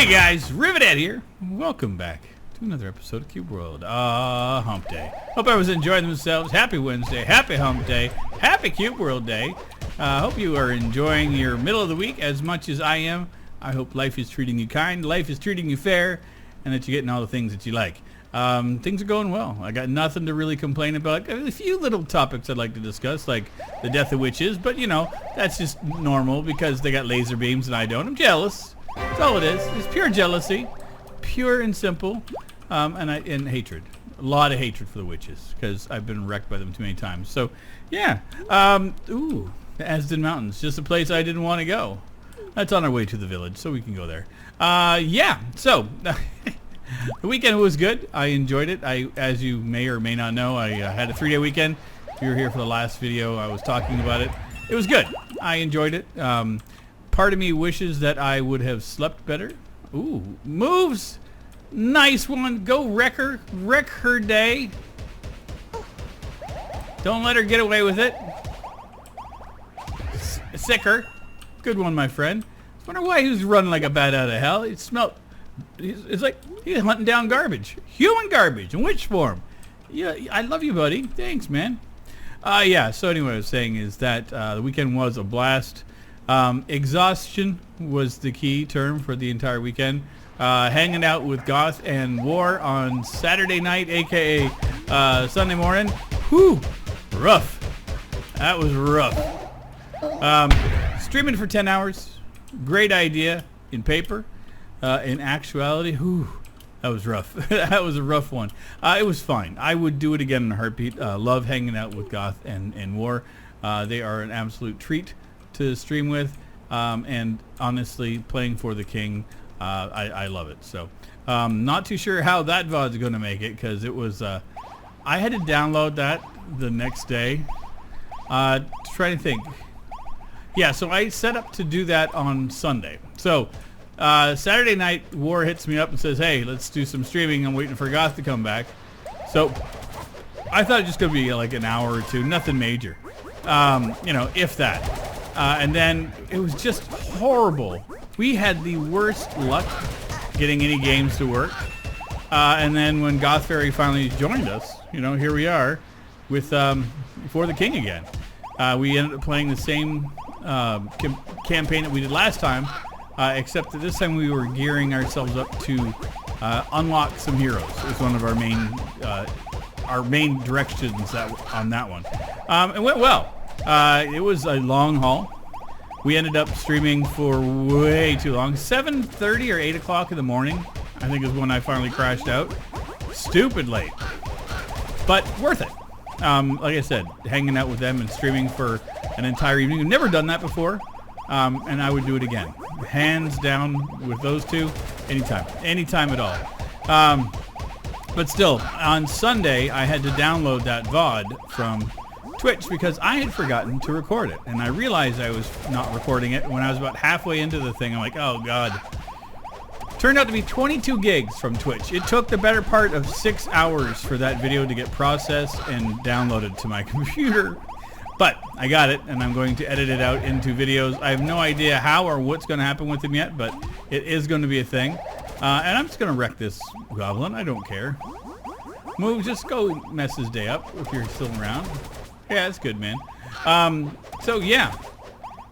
Hey guys, Rivet here. Welcome back to another episode of Cube World. Hump Day. Hope everyone's enjoying themselves. Happy Wednesday, happy Hump Day, happy Cube World Day. Hope you are enjoying your middle of the week as much as I am. I hope life is treating you kind, life is treating you fair, and that you're getting all the things that you like. Things are going well. I got nothing to really complain about. A few little topics I'd like to discuss, like the death of witches, but you know, that's just normal because they got laser beams and I don't. I'm jealous. That's all it is. It's pure jealousy, pure and simple, and hatred. A lot of hatred for the witches because I've been wrecked by them too many times. So, yeah. The Asden Mountains, just a place I didn't want to go. That's on our way to the village, so we can go there. Yeah. So. The weekend was good. I enjoyed it. As you may or may not know, I had a 3-day weekend. If you were here for the last video, I was talking about it. It was good. I enjoyed it. Part of me wishes that I would have slept better. Ooh, moves. Nice one. Go wreck her. Wreck her day. Don't let her get away with it. Sicker. Good one, my friend. I wonder why he was running like a bat out of hell. It smelled... It's like he's hunting down garbage. Human garbage in which form? Yeah, I love you, buddy. Thanks, man. Yeah, so anyway, what I was saying is that the weekend was a blast. Exhaustion was the key term for the entire weekend. Hanging out with Goth and War on Saturday night, aka Sunday morning. Whew, rough. That was rough. Streaming for 10 hours. Great idea in paper. In actuality, that was rough. That was a rough one. It was fine. I would do it again in a heartbeat. Love hanging out with Goth and War. They are an absolute treat to stream with. And honestly, playing for the king, I love it. So, not too sure how that VOD's going to make it because it was. I had to download that the next day. Trying to think. Yeah, so I set up to do that on Sunday. So. Saturday night, War hits me up and says, hey, let's do some streaming. I'm waiting for Goth to come back. So I thought it was just going to be like an hour or two, nothing major, you know, if that. And then it was just horrible. We had the worst luck getting any games to work. And then when Goth Fairy finally joined us, you know, here we are with For the King again. We ended up playing the same campaign that we did last time. Except that this time we were gearing ourselves up to unlock some heroes. It was one of our main directions on that one. It went well. It was a long haul. We ended up streaming for way too long. 7:30 or 8 o'clock in the morning, I think is when I finally crashed out. Stupid late. But worth it. Like I said, hanging out with them and streaming for an entire evening. I've never done that before. And I would do it again. Hands down with those two, anytime at all. But still, on Sunday, I had to download that VOD from Twitch because I had forgotten to record it. And I realized I was not recording it when I was about halfway into the thing. I'm like, oh God. Turned out to be 22 gigs from Twitch. It took the better part of 6 hours for that video to get processed and downloaded to my computer. But I got it, and I'm going to edit it out into videos. I have no idea how or what's going to happen with him yet, but it is going to be a thing. And I'm just going to wreck this goblin. I don't care. Move, just go mess his day up if you're still around. Yeah, that's good, man. So, yeah.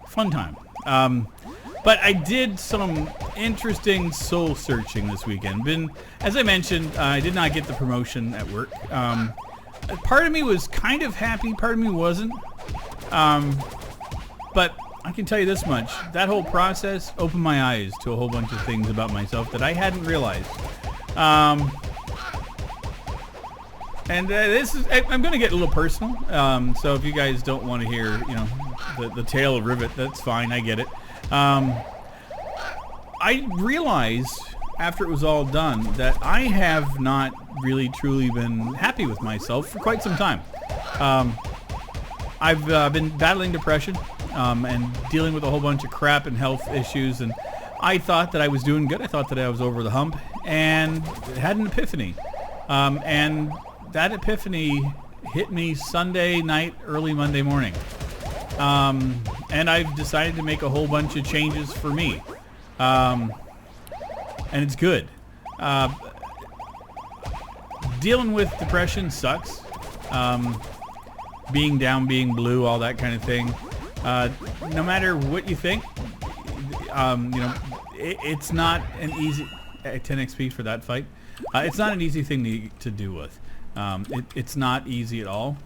Fun time. But I did some interesting soul searching this weekend. As I mentioned, I did not get the promotion at work. Part of me was kind of happy, part of me wasn't. But I can tell you this much. That whole process opened my eyes to a whole bunch of things about myself that I hadn't realized. And I'm going to get a little personal. So if you guys don't want to hear, you know, the tale of Rivet, that's fine. I get it. I realized after it was all done that I have not really truly been happy with myself for quite some time. I've been battling depression and dealing with a whole bunch of crap and health issues, and I thought that I was doing good. I thought that I was over the hump, and had an epiphany. And that epiphany hit me Sunday night, early Monday morning. And I've decided to make a whole bunch of changes for me. And and it's good. Dealing with depression sucks. Being down, being blue, all that kind of thing. No matter what you think, it's not an easy 10 XP for that fight. It's not an easy thing to deal with. It's not easy at all.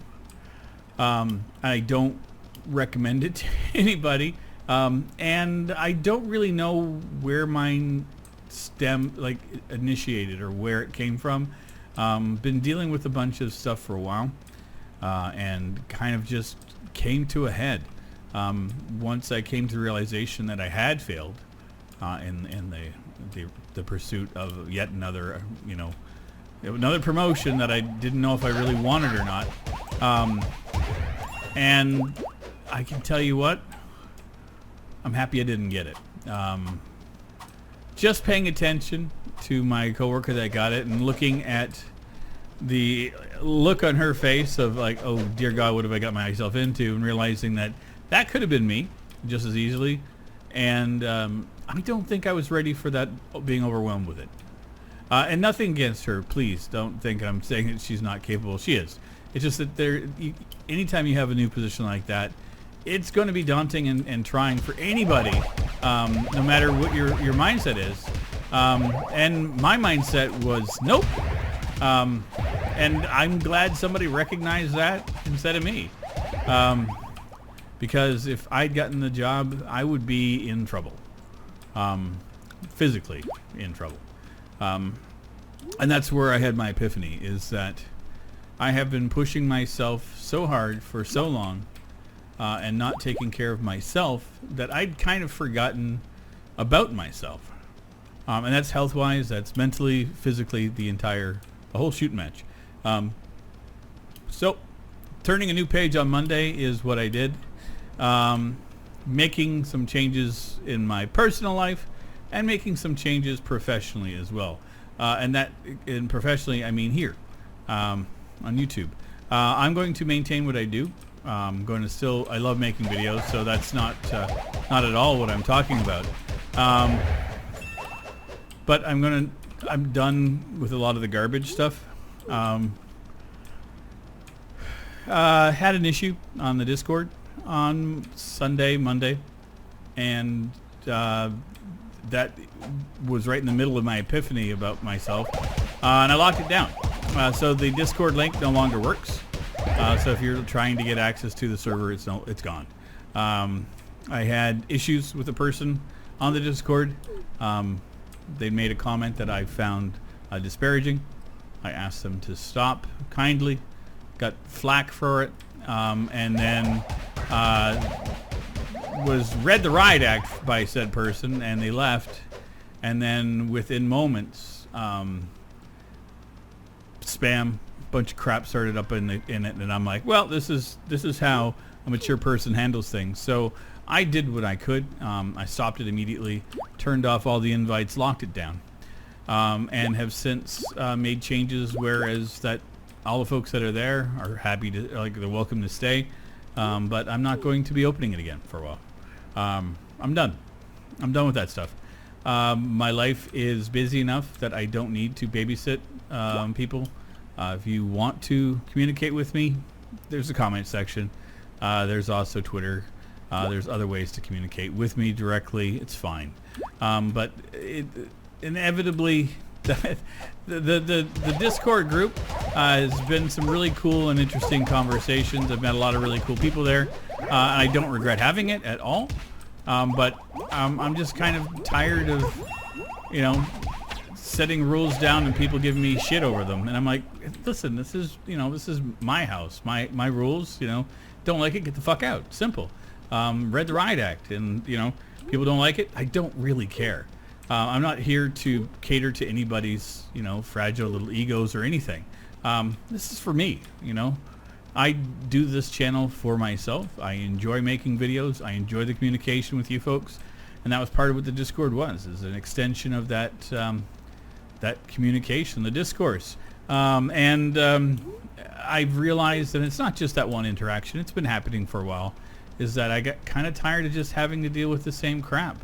I don't recommend it to anybody. And I don't really know where mine initiated or where it came from. Been dealing with a bunch of stuff for a while, and kind of just came to a head. Once I came to the realization that I had failed in the pursuit of yet another, another promotion that I didn't know if I really wanted or not. And I can tell you what, I'm happy I didn't get it. Just paying attention to my coworker that got it and looking at the look on her face of like, oh dear God, what have I got myself into, and realizing that that could have been me just as easily. And I don't think I was ready for that, being overwhelmed with it. And nothing against her, please don't think I'm saying that she's not capable. She is. It's just that anytime you have a new position like that, it's going to be daunting and trying for anybody, no matter what your mindset is. And my mindset was nope. And I'm glad somebody recognized that instead of me. Because if I'd gotten the job, I would be in trouble. Physically in trouble. And that's where I had my epiphany, is that I have been pushing myself so hard for so long, and not taking care of myself, that I'd kind of forgotten about myself. And that's health-wise, that's mentally, physically, the whole shoot match. So, turning a new page on Monday is what I did. Making some changes in my personal life, and making some changes professionally as well. And that, in professionally, I mean here, on YouTube. I'm going to maintain what I do. I'm going to I love making videos, so that's not at all what I'm talking about. But I'm done with a lot of the garbage stuff. Had an issue on the Discord on Monday, and that was right in the middle of my epiphany about myself, and I locked it down. So the Discord link no longer works. So if you're trying to get access to the server, it's gone. I had issues with a person on the Discord. They made a comment that I found disparaging. I asked them to stop kindly. Got flack for it, and then was read the riot act by said person, and they left. And then within moments, spam, bunch of crap started up in it, and I'm like, well, this is how a mature person handles things. So I did what I could. I stopped it immediately, turned off all the invites, locked it down, and have since made changes, whereas that all the folks that are there are happy to, they're welcome to stay, but I'm not going to be opening it again for a while. I'm done with that stuff. My life is busy enough that I don't need to babysit people. If you want to communicate with me, there's a comment section. There's also Twitter. There's other ways to communicate with me directly. It's fine. But inevitably, the Discord group has been some really cool and interesting conversations. I've met a lot of really cool people there. And I don't regret having it at all. But I'm just kind of tired of, setting rules down and people giving me shit over them. And I'm like, listen, this is my house, my rules. Don't like it, get the fuck out. Simple. Read the riot act, and people don't like it. I don't really care. I'm not here to cater to anybody's fragile little egos or anything. This is for me. I do this channel for myself. I enjoy making videos. I enjoy the communication with you folks, and that was part of what the Discord was, is an extension of that that communication, the discourse. I've realized that it's not just that one interaction. It's been happening for a while. Is that I got kind of tired of just having to deal with the same crap.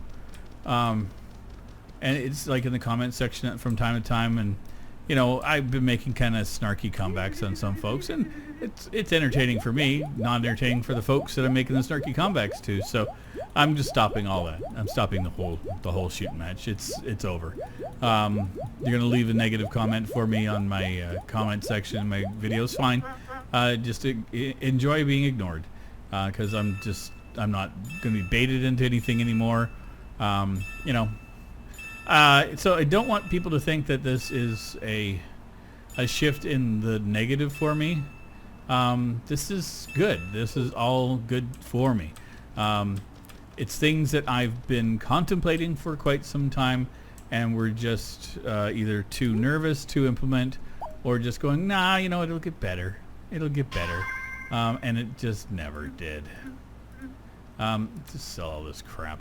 and it's like in the comment section from time to time, and you know, I've been making kind of snarky comebacks on some folks, and it's entertaining for me, not entertaining for the folks that I'm making the snarky comebacks to. So I'm just stopping all that. I'm stopping the whole shooting match. It's over. You're gonna leave a negative comment for me on my comment section in my videos, fine. Just enjoy being ignored, because I'm not gonna be baited into anything anymore. You know. So I don't want people to think that this is a shift in the negative for me. This is good. This is all good for me. It's things that I've been contemplating for quite some time, and we're just either too nervous to implement, or just going, nah, you know, it'll get better. It'll get better. And it just never did. Just sell all this crap.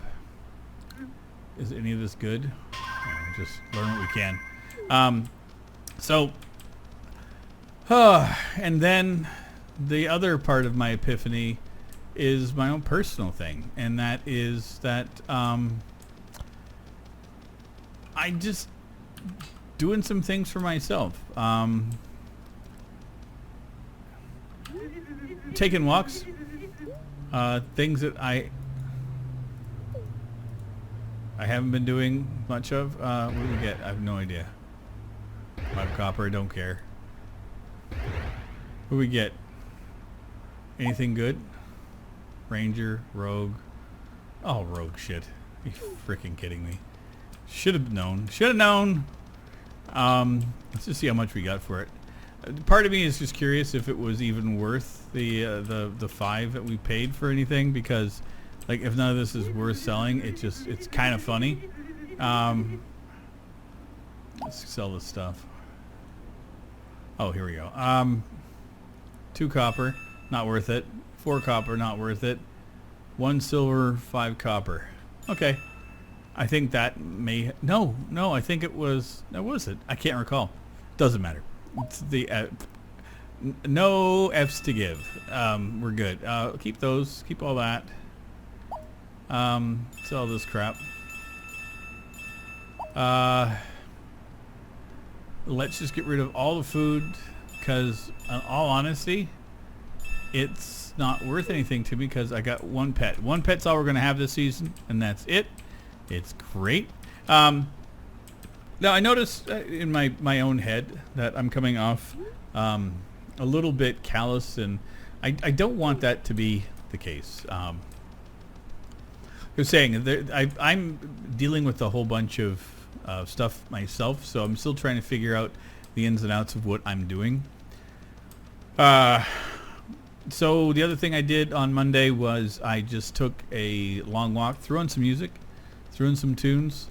Is any of this good? No, just learn what we can. And then the other part of my epiphany is my own personal thing, and that is that I just doing some things for myself. Taking walks, things that I haven't been doing much of. What do we get? I have no idea. 5 copper, don't care. What do we get? Anything good? Ranger, rogue. Oh, rogue shit. Are you freaking kidding me? Should have known. Should have known. Let's just see how much we got for it. Part of me is just curious if it was even worth the 5 that we paid for anything, because like, if none of this is worth selling, it's kind of funny. Let's sell this stuff. Oh, here we go. 2 copper, not worth it. 4 copper, not worth it. 1 silver, 5 copper. Okay. I think that may... No, I think it was... No, was it? I can't recall. Doesn't matter. It's the... no F's to give. We're good. Keep those. Keep all that. Sell this crap. Let's just get rid of all the food, because in all honesty, it's not worth anything to me, because I got 1 pet. 1 pet's all we're going to have this season, and that's it. It's great. Now I noticed in my own head that I'm coming off a little bit callous, and I don't want that to be the case. I was saying, I'm dealing with a whole bunch of stuff myself, so I'm still trying to figure out the ins and outs of what I'm doing. So the other thing I did on Monday was I just took a long walk, threw on some music, threw in some tunes,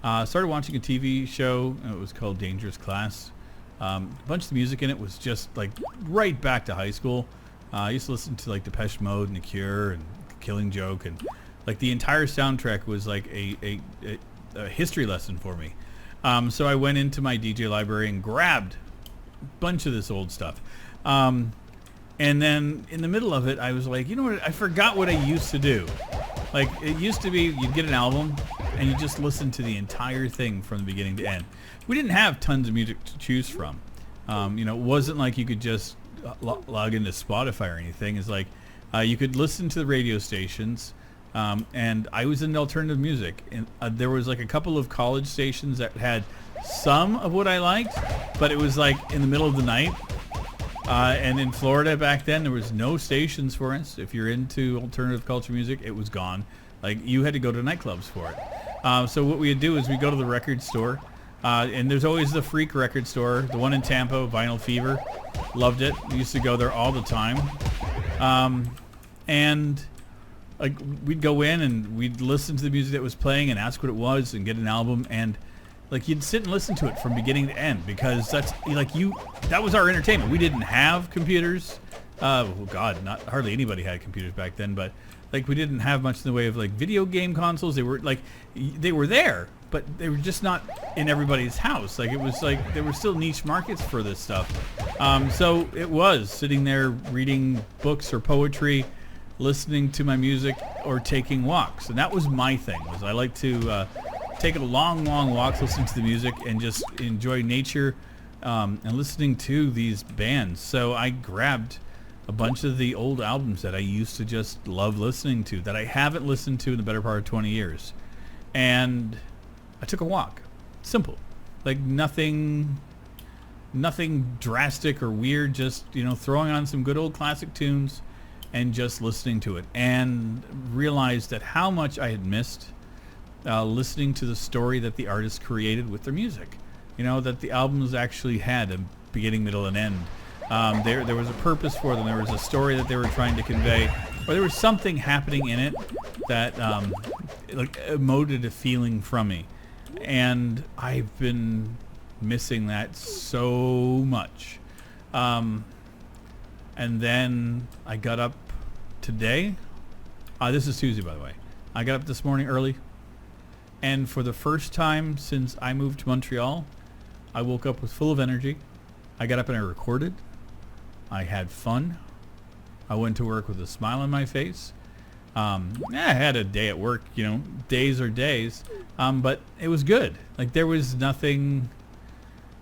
started watching a TV show, and it was called Dangerous Class. A bunch of the music in it was just like right back to high school. I used to listen to like Depeche Mode and The Cure and Killing Joke, and like the entire soundtrack was like a history lesson for me. So I went into my DJ library and grabbed a bunch of this old stuff. And then in the middle of it, I was like, you know what? I forgot what I used to do. Like, it used to be you'd get an album and you just listen to the entire thing from the beginning to end. We didn't have tons of music to choose from. You know, it wasn't like you could just log into Spotify or anything. It's like you could listen to the radio stations. And I was into alternative music, and there was like a couple of college stations that had some of what I liked, but it was like in the middle of the night. And in Florida back then, there was no stations for us. If you're into alternative culture music, it was gone. Like, you had to go to nightclubs for it. So what we would do is we go to the record store, and there's always the Freak record store, the one in Tampa, Vinyl Fever. Loved it. We used to go there all the time. And like, we'd go in and we'd listen to the music that was playing and ask what it was and get an album, and like, you'd sit and listen to it from beginning to end, because that's like, that was our entertainment. We didn't have computers. Oh God, not hardly anybody had computers back then, but like, we didn't have much in the way of like video game consoles. They were like, they were there, but they were just not in everybody's house. Like, it was like there were still niche markets for this stuff. So it was sitting there reading books or poetry, listening to my music, or taking walks. And that was my thing, was I like to taking long walks, listening to the music, and just enjoy nature, and listening to these bands. So I grabbed a bunch of the old albums that I used to just love listening to, that I haven't listened to in the better part of 20 years. And I took a walk. Simple. Like nothing drastic or weird, just, throwing on some good old classic tunes and just listening to it, and realized that how much I had missed listening to the story that the artist created with their music. That the albums actually had a beginning, middle, and end. There was a purpose for them. There was a story that they were trying to convey, or there was something happening in it that emoted a feeling from me. And I've been missing that so much. And then I got up today. This is Tuesday, by the way. I got up this morning early, and for the first time since I moved to Montreal, I woke up with full of energy. I got up and I recorded. I had fun. I went to work with a smile on my face. I had a day at work, days are days, but it was good. Like there was nothing.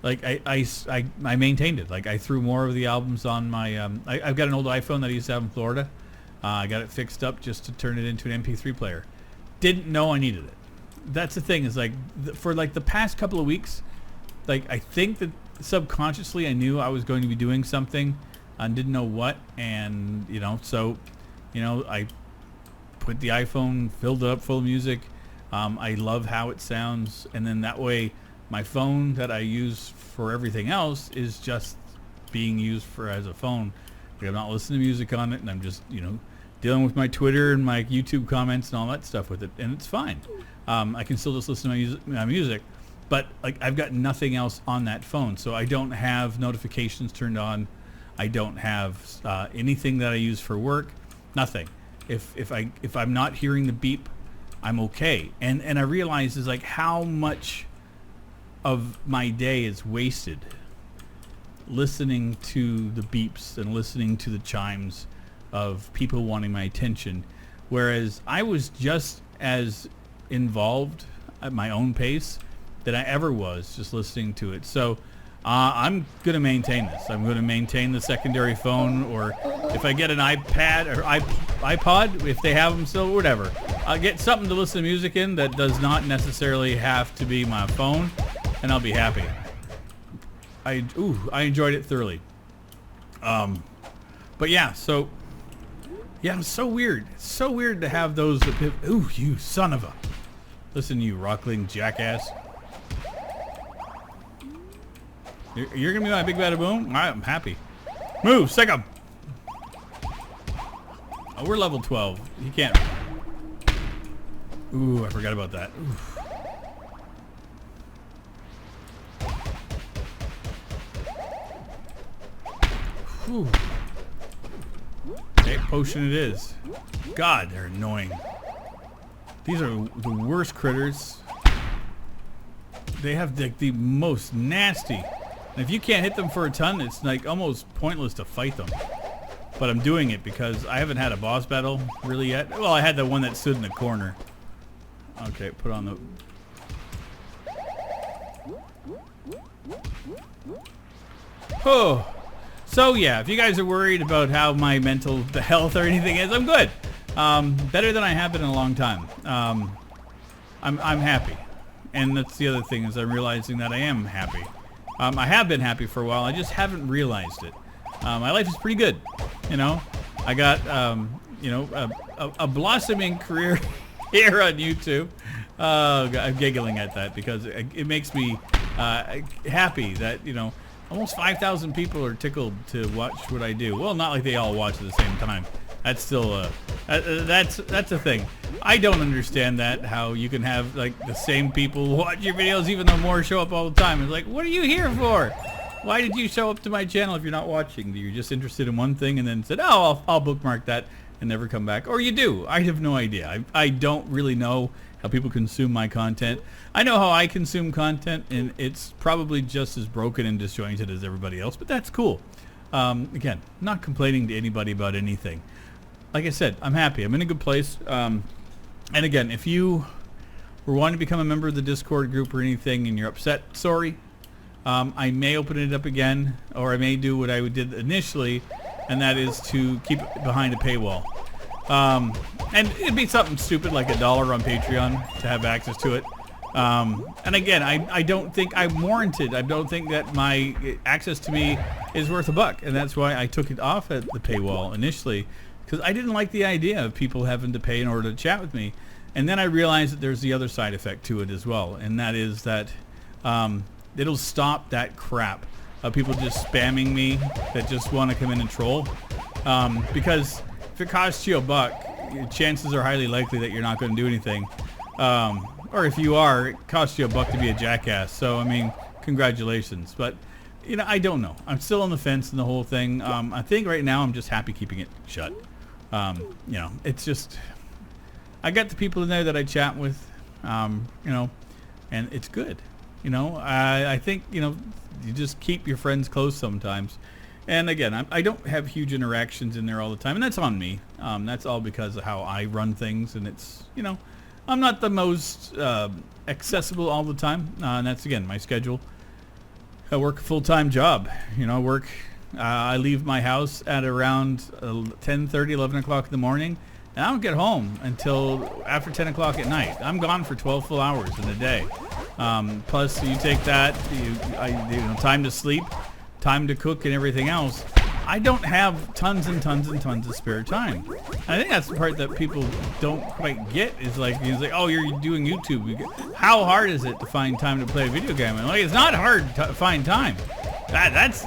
Like I maintained it. Like I threw more of the albums on my. I've got an old iPhone that I used to have in Florida. I got it fixed up just to turn it into an MP3 player. Didn't know I needed it. That's the thing, is like for like the past couple of weeks, like I think that subconsciously I knew I was going to be doing something and didn't know what, and I put the iPhone, filled it up full of music. I love how it sounds, and then that way my phone that I use for everything else is just being used as a phone. Like I'm not listening to music on it, and I'm just dealing with my Twitter and my YouTube comments and all that stuff with it, and it's fine. I can still just listen to my music, but like I've got nothing else on that phone, so I don't have notifications turned on. I don't have anything that I use for work. Nothing. If I'm not hearing the beep, I'm okay. And I realize is like how much of my day is wasted listening to the beeps and listening to the chimes of people wanting my attention, whereas I was just as involved at my own pace than I ever was just listening to it. So I'm going to maintain this. I'm going to maintain the secondary phone, or if I get an iPad or iPod, if they have them still, whatever. I'll get something to listen to music in that does not necessarily have to be my phone, and I'll be happy. I enjoyed it thoroughly. But yeah, so yeah, it's so weird. It's so weird to have those. Ooh, you son of a! Listen, you rockling jackass. You're gonna be my big bada boom? I'm happy. Move, stick 'em. Oh, we're level 12. You can't. Ooh, I forgot about that. Oof. Whew. Hey, potion it is. God, they're annoying. These are the worst critters. They have the most nasty. And if you can't hit them for a ton, it's like almost pointless to fight them. But I'm doing it because I haven't had a boss battle really yet. Well, I had the one that stood in the corner. Okay, put on the... Oh. So yeah, if you guys are worried about how my mental health or anything is, I'm good. Better than I have been in a long time. I'm happy. And that's the other thing, is I'm realizing that I am happy. I have been happy for a while. I just haven't realized it. My life is pretty good. I got a blossoming career here on YouTube. I'm giggling at that because it makes me happy that almost 5,000 people are tickled to watch what I do. Well, not like they all watch at the same time. That's still that's a thing. I don't understand that, how you can have like the same people watch your videos even though more show up all the time. It's like, what are you here for? Why did you show up to my channel if you're not watching? You're just interested in one thing and then said, oh, I'll bookmark that and never come back. Or you do. I have no idea. I don't really know how people consume my content. I know how I consume content, and it's probably just as broken and disjointed as everybody else, but that's cool. Again, not complaining to anybody about anything. Like I said, I'm happy. I'm in a good place. And again, if you were wanting to become a member of the Discord group or anything and you're upset, sorry. I may open it up again, or I may do what I did initially, and that is to keep it behind a paywall. And it'd be something stupid like $1 on Patreon to have access to it. And again, I don't think I'm warranted. I don't think that my access to me is worth $1, and that's why I took it off at the paywall initially, because I didn't like the idea of people having to pay in order to chat with me. And then I realized that there's the other side effect to it as well, and that is that it'll stop that crap of people just spamming me that just want to come in and troll. Because if it costs you $1, chances are highly likely that you're not going to do anything. Or if you are, it costs you $1 to be a jackass. So, I mean, congratulations. But, you know, I don't know. I'm still on the fence in the whole thing. I think right now I'm just happy keeping it shut. You know, it's just... I got the people in there that I chat with, you know, and it's good. You know, I think, you know, you just keep your friends close sometimes. And again, I don't have huge interactions in there all the time, and that's on me. That's all because of how I run things, and it's, you know, I'm not the most accessible all the time, and that's, again, my schedule. I work a full-time job. You know, I leave my house at around 10:30, 11 o'clock in the morning, and I don't get home until after 10 o'clock at night. I'm gone for 12 full hours in a day. Plus, you take that, you know, time to sleep, time to cook, and everything else. I don't have tons and tons and tons of spare time. I think that's the part that people don't quite get is like, oh, you're doing YouTube. How hard is it to find time to play a video game? And like, it's not hard to find time. That's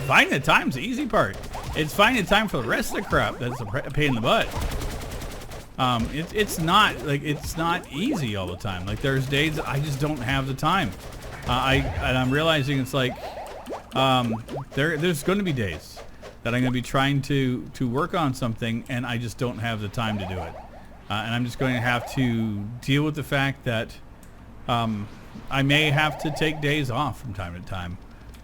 finding the time's the easy part. It's finding time for the rest of the crap that's a pain in the butt. It's not easy all the time. Like there's days that I just don't have the time. I'm realizing it's like there's going to be days that I'm going to be trying to work on something and I just don't have the time to do it. And I'm just going to have to deal with the fact that I may have to take days off from time to time.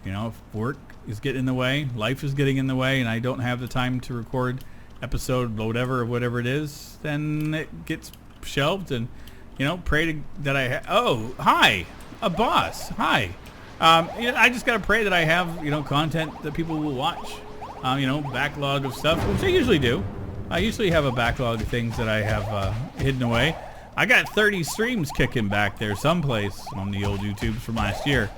You know, if work is getting in the way, life is getting in the way, and I don't have the time to record episode whatever it is, then it gets shelved. And you know, pray that oh, hi, a boss, hi. You know, I just gotta pray that I have, you know, content that people will watch. You know, backlog of stuff, which I usually do. I usually have a backlog of things that I have hidden away. I got 30 streams kicking back there someplace on the old YouTubes from last year.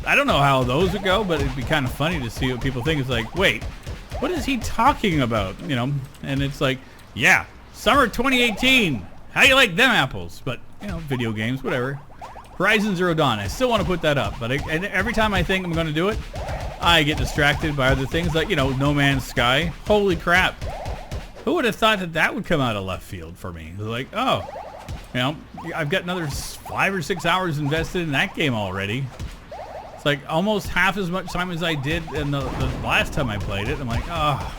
I don't know how those would go, but it'd be kind of funny to see what people think. It's like, wait, what is he talking about? You know, and it's like, yeah, summer 2018. How you like them apples? But, you know, video games, whatever. Horizon Zero Dawn. I still want to put that up, but and every time I think I'm going to do it, I get distracted by other things like, you know, No Man's Sky. Holy crap. Who would have thought that that would come out of left field for me? Like, oh, you know, I've got another 5 or 6 hours invested in that game already. It's like almost half as much time as I did in the last time I played it. I'm like, oh.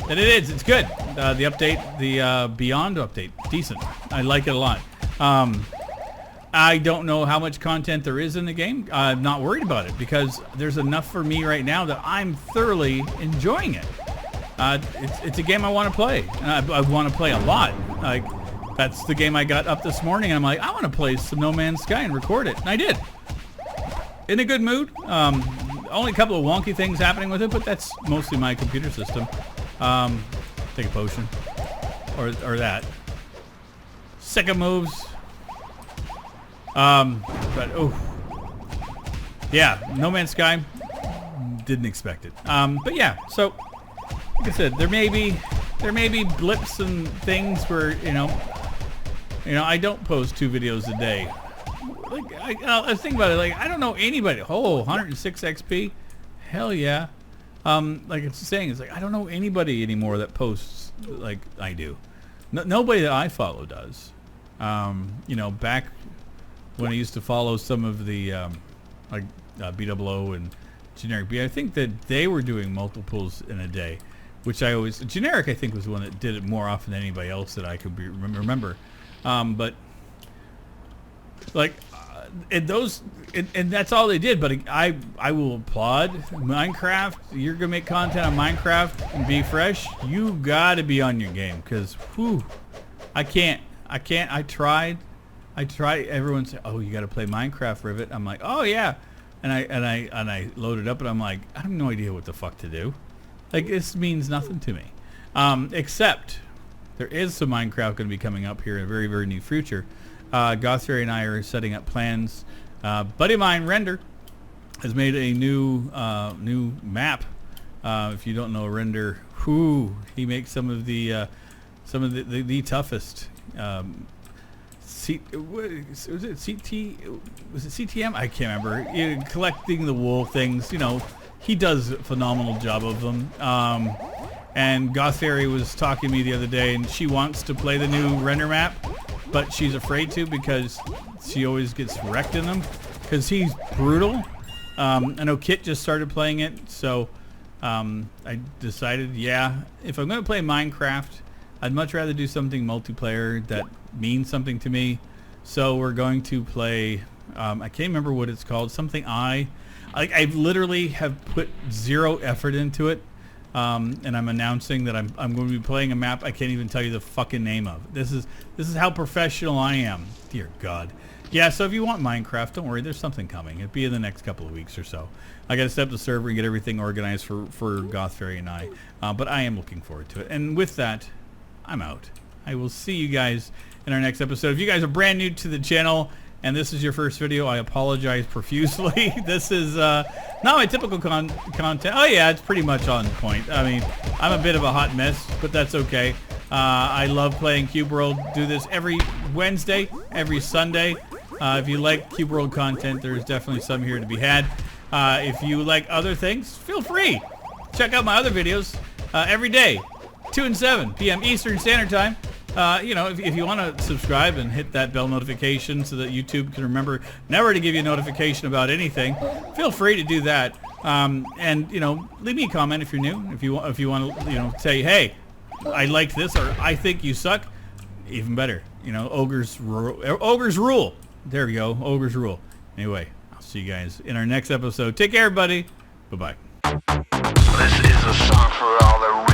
And it is. It's good. The update, the Beyond update, decent. I like it a lot. I don't know how much content there is in the game. I'm not worried about it because there's enough for me right now that I'm thoroughly enjoying it. It's a game I want to play. And I want to play a lot. Like, that's the game I got up this morning. And I'm like, I want to play some No Man's Sky and record it. And I did. In a good mood. Only a couple of wonky things happening with it, but that's mostly my computer system. Take a potion. Or that. Second moves. But oh, yeah, No Man's Sky, didn't expect it. But yeah, so like I said, there may be blips and things where you know, I don't post 2 videos a day. Like I was thinking about it, like I don't know anybody. Oh, 106 XP, hell yeah. Like it's saying, it's like I don't know anybody anymore that posts like I do. Nobody that I follow does. You know, back when I used to follow some of the like BWO and Generic B, I think that they were doing multiples in a day, which I always... Generic, I think, was the one that did it more often than anybody else that I could remember. But, like, and that's all they did, but I will applaud Minecraft. You're going to make content on Minecraft and be fresh, you got to be on your game, because, whew, I can't. I tried. I try. Everyone say, "Oh, you got to play Minecraft, Rivet." I'm like, "Oh yeah," and I load it up, and I'm like, I have no idea what the fuck to do. Like, this means nothing to me, except there is some Minecraft going to be coming up here in a very, very near future. Gothfairy and I are setting up plans. Buddy of mine, Render, has made a new map. If you don't know Render, he makes some of the toughest. Was it CTM? I can't remember. Collecting the wool things, he does a phenomenal job of them. And Gothfairy was talking to me the other day, and she wants to play the new Render map, but she's afraid to because she always gets wrecked in them because he's brutal. I know Kit just started playing it, so I decided, if I'm going to play Minecraft, I'd much rather do something multiplayer that means something to me. So we're going to play, I can't remember what it's called, something I literally have put zero effort into it. And I'm announcing that I'm going to be playing a map I can't even tell you the fucking name of. This is how professional I am. Dear God. Yeah, so if you want Minecraft, don't worry, there's something coming. It'll be in the next couple of weeks or so. I got to set up the server and get everything organized for Gothfairy and I. But I am looking forward to it. And with that, I'm out. I will see you guys in our next episode. If you guys are brand new to the channel and this is your first video, I apologize profusely. This is not my typical content. Oh yeah, it's pretty much on point. I mean, I'm a bit of a hot mess, but that's okay. I love playing Cube World. Do this every Wednesday, every Sunday. If you like Cube World content, there's definitely some here to be had. If you like other things, feel free. Check out my other videos every day, 2 and 7 p.m. Eastern Standard Time. If you want to subscribe and hit that bell notification so that YouTube can remember never to give you a notification about anything, feel free to do that. And leave me a comment if you're new. If you want to, say, hey, I liked this, or I think you suck, even better. Ogres rule. There we go. Ogres rule. Anyway, I'll see you guys in our next episode. Take care, everybody. Bye-bye. This is a song for all the